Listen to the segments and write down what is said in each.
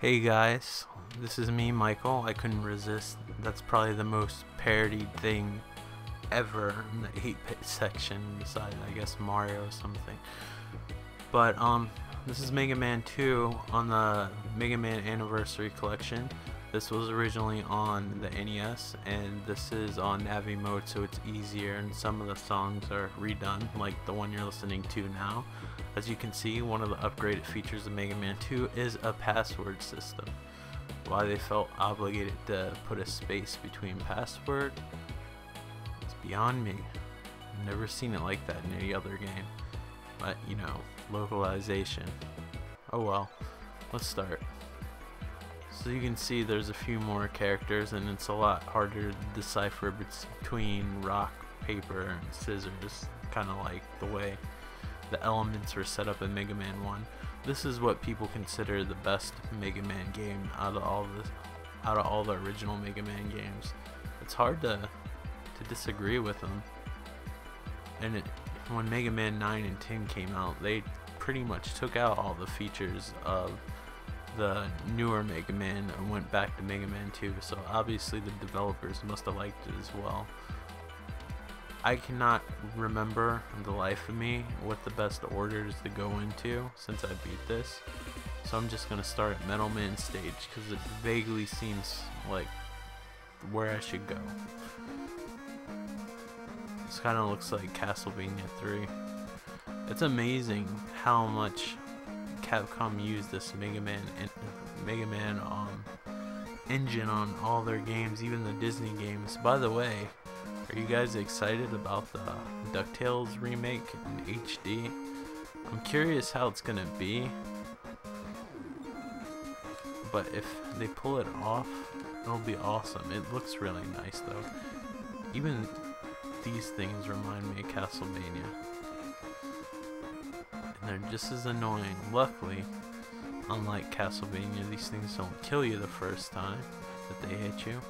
Hey guys, this is me, Michael. I couldn't resist. That's probably the most parodied thing ever in the 8-bit section, besides I guess Mario or something. But this is Mega Man 2 on the Mega Man Anniversary Collection. This was originally on the NES, and this is on Navi mode, so it's easier, and some of the songs are redone, like the one you're listening to now. As you can see, one of the upgraded features of Mega Man 2 is a password system. Why they felt obligated to put a space between password is beyond me. I've never seen it like that in any other game. But, you know, localization. Oh well, let's start. So you can see there's a few more characters, and it's a lot harder to decipher between rock, paper, and scissors, kind of like the way the elements were set up in Mega Man 1. This is what people consider the best Mega Man game out of all the original Mega Man games. It's hard to disagree with them. And when Mega Man 9 and 10 came out, they pretty much took out all the features of the newer Mega Man and went back to Mega Man 2, so obviously the developers must have liked it as well. I cannot remember the life of me what the best orders to go into since I beat this, so I'm just gonna start at Metal Man stage because it vaguely seems like where I should go. This kind of looks like Castlevania 3. It's amazing how much Capcom used this Mega Man engine on all their games, even the Disney games. By the way, are you guys excited about the DuckTales remake in HD? I'm curious how it's gonna be, but if they pull it off, it'll be awesome. It looks really nice though. Even these things remind me of Castlevania, and they're just as annoying. Luckily, unlike Castlevania, these things don't kill you the first time that they hit you.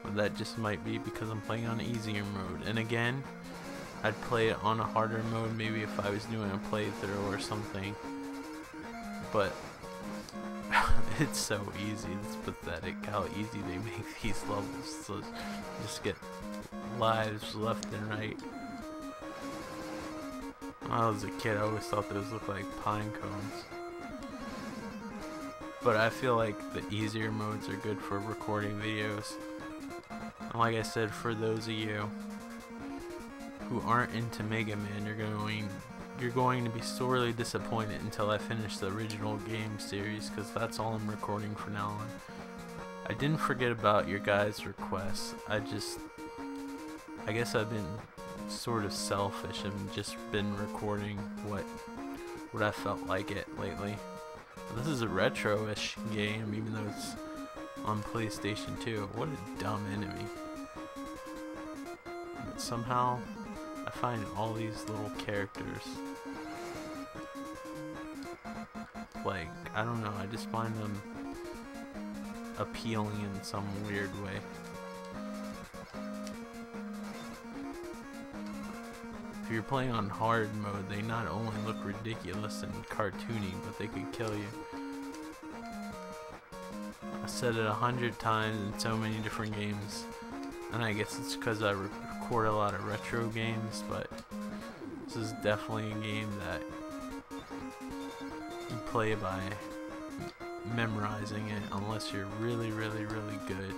But that just might be because I'm playing on easier mode. And again, I'd play it on a harder mode maybe if I was doing a playthrough or something. But it's so easy. It's pathetic how easy they make these levels. So just get lives left and right. When I was a kid, I always thought those looked like pine cones. But I feel like the easier modes are good for recording videos. And like I said, for those of you who aren't into Mega Man, you're going to be sorely disappointed until I finish the original game series, because that's all I'm recording from now on. I didn't forget about your guys' requests. I guess I've been sort of selfish and just been recording what I felt like it lately. This is a retro-ish game, even though it's on PlayStation 2. What a dumb enemy. But somehow, I find all these little characters, like, I don't know, I just find them appealing in some weird way. If you're playing on hard mode, they not only look ridiculous and cartoony, but they could kill you. I said it 100 times in so many different games, and I guess it's because I record a lot of retro games, but this is definitely a game that you play by memorizing it unless you're really, really, really good.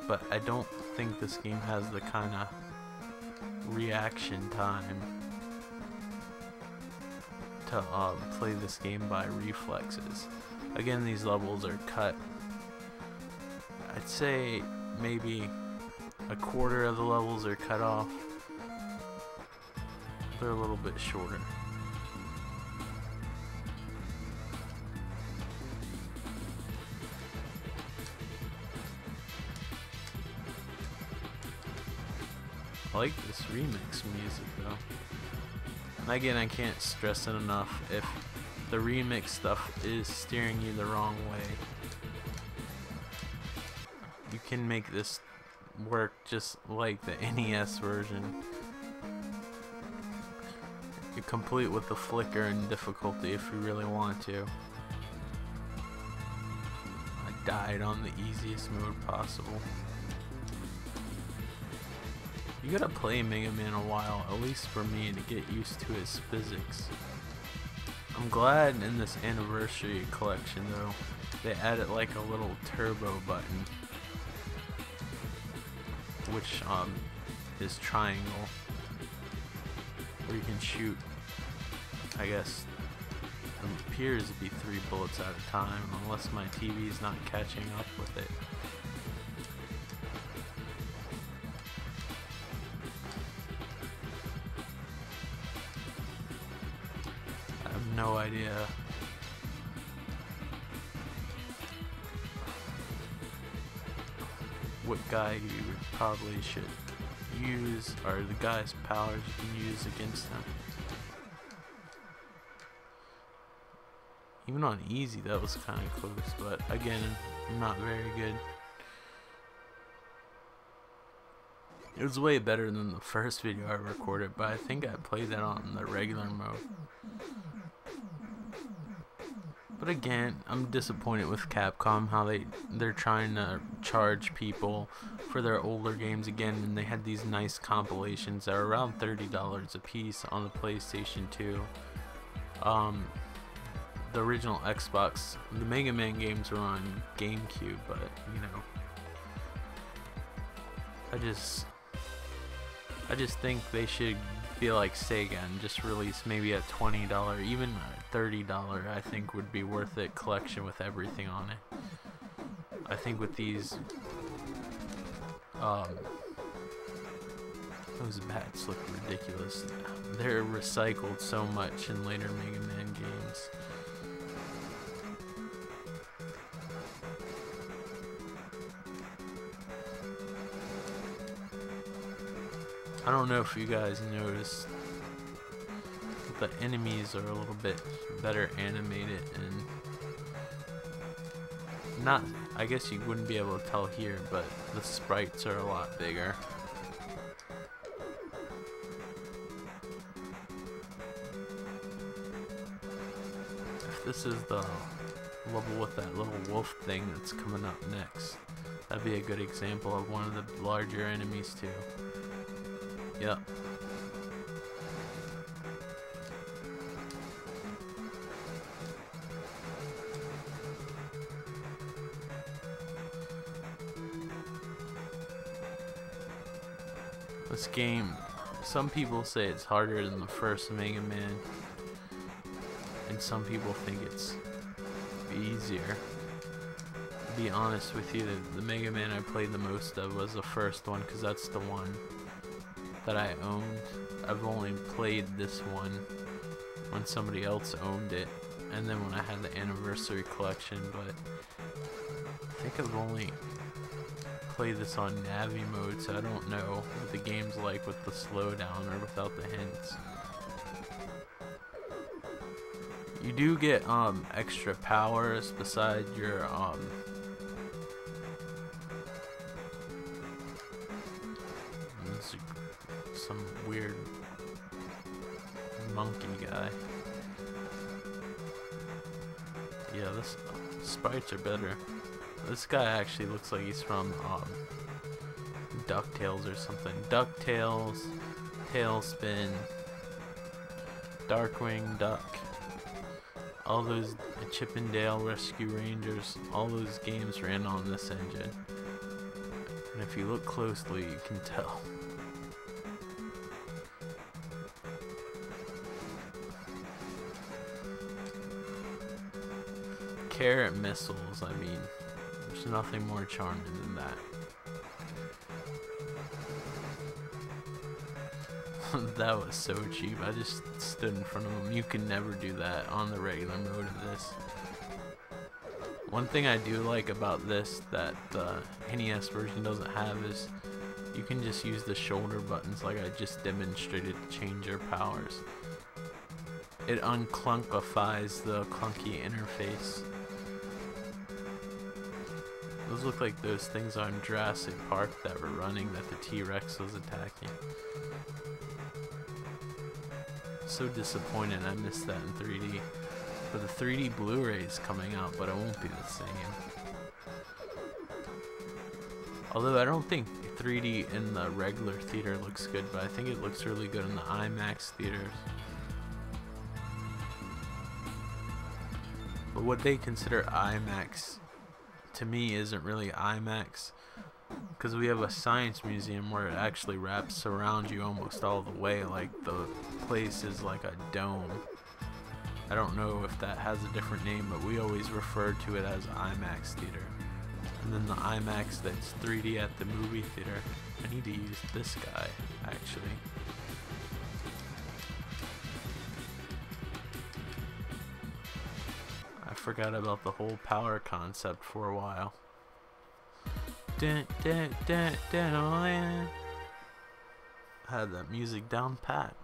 But I don't think this game has the kind of reaction time to play this game by reflexes. Again, these levels are cut. I'd say maybe a quarter of the levels are cut off. They're a little bit shorter. I like this remix music though. And again, I can't stress it enough, if the remix stuff is steering you the wrong way, you can make this work just like the NES version. Complete with the flicker and difficulty if you really want to. died on the easiest mode possible. You gotta play Mega Man a while, at least for me, to get used to his physics. I'm glad in this anniversary collection though, they added like a little turbo button, which is triangle, where you can shoot, I guess, it appears to be 3 bullets at a time, unless my TV's not catching up with it. I have no idea what guy you probably should use, or the guy's powers you can use against him. Even on easy, that was kind of close, but again, not very good. It was way better than the first video I recorded, but I think I played that on the regular mode. But again, I'm disappointed with Capcom, how they're trying to charge people for their older games again, and they had these nice compilations that are around $30 a piece on the PlayStation 2. The original Xbox, the Mega Man games were on GameCube, but you know, I just think they should be like Sega and just release maybe a $20, even a $30, I think would be worth it, collection with everything on it. I think with these those bats look ridiculous. They're recycled so much in later Mega Man games. I don't know if you guys noticed, but the enemies are a little bit better animated, and not, I guess you wouldn't be able to tell here, but the sprites are a lot bigger. If this is the level with that little wolf thing that's coming up next, that'd be a good example of one of the larger enemies too. Yep. This game, some people say it's harder than the first Mega Man, and some people think it's easier. To be honest with you, the Mega Man I played the most of was the first one, because that's the one that I owned. I've only played this one when somebody else owned it, and then when I had the anniversary collection, but I think I've only played this on Navi mode, so I don't know what the game's like with the slowdown or without the hints. You do get extra powers beside your some weird monkey guy. Yeah, this sprites are better. This guy actually looks like he's from DuckTales or something. DuckTales, Tailspin, Darkwing Duck, all those Chip and Dale Rescue Rangers, all those games ran on this engine. And if you look closely, you can tell. Carrot missiles, I mean, there's nothing more charming than that. That was so cheap. I just stood in front of him. You can never do that on the regular mode of this. One thing I do like about this that the NES version doesn't have is you can just use the shoulder buttons like I just demonstrated to change your powers. It unclunkifies the clunky interface. Those look like those things on Jurassic Park that were running that the T-Rex was attacking. So disappointed I missed that in 3D. But the 3D Blu-ray is coming out, but it won't be the same. Although I don't think 3D in the regular theater looks good, but I think it looks really good in the IMAX theaters. But what they consider IMAX to me isn't really IMAX, because we have a science museum where it actually wraps around you almost all the way, like the place is like a dome. I don't know if that has a different name, but we always refer to it as IMAX theater. And then the IMAX that's 3D at the movie theater. I need to use this guy, actually. I forgot about the whole power concept for a while. Dun, dun, dun, dun. Had that music down pat.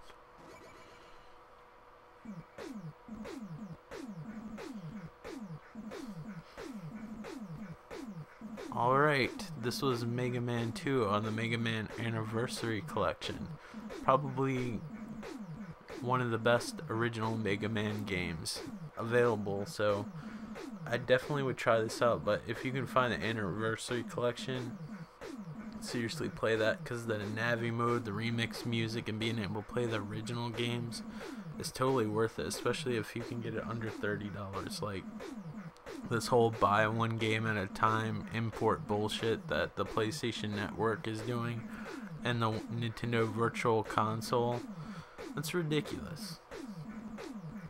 Alright, this was Mega Man 2 on the Mega Man Anniversary Collection. Probably one of the best original Mega Man games available, so I definitely would try this out. But if you can find the Anniversary Collection, seriously play that, because the Navi mode, the remix music, and being able to play the original games is totally worth it, especially if you can get it under $30. Like, this whole buy one game at a time import bullshit that the PlayStation Network is doing and the Nintendo Virtual Console, that's ridiculous.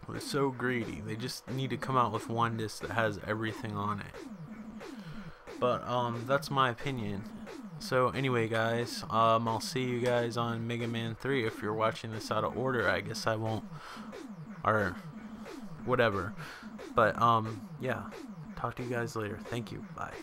They're so greedy. They just need to come out with one disc that has everything on it. But that's my opinion. So anyway, guys, I'll see you guys on Mega Man 3. If you're watching this out of order, I guess I won't, or whatever. But yeah, talk to you guys later. Thank you. Bye.